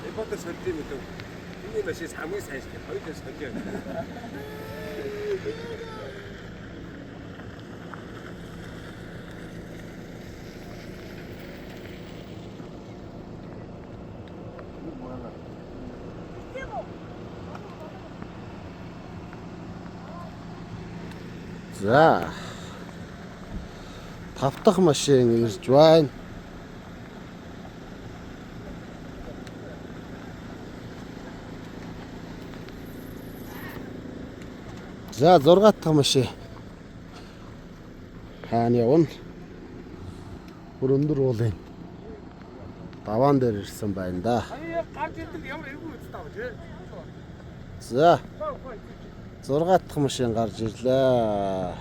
Эпатер сольдын мэдв. Миний машин хамгийн сайн шүү дээ. Хоёул сольж байна. За. 5 дахь машин ирж байна. За 6 дахь машин. Хаана явна? Бүр өндөр уулын даваан дээр ирсэн байна да. Гарч ирдэг ямар эвгүй үстэй тий. За 6 дахь машин гарч ирлээ.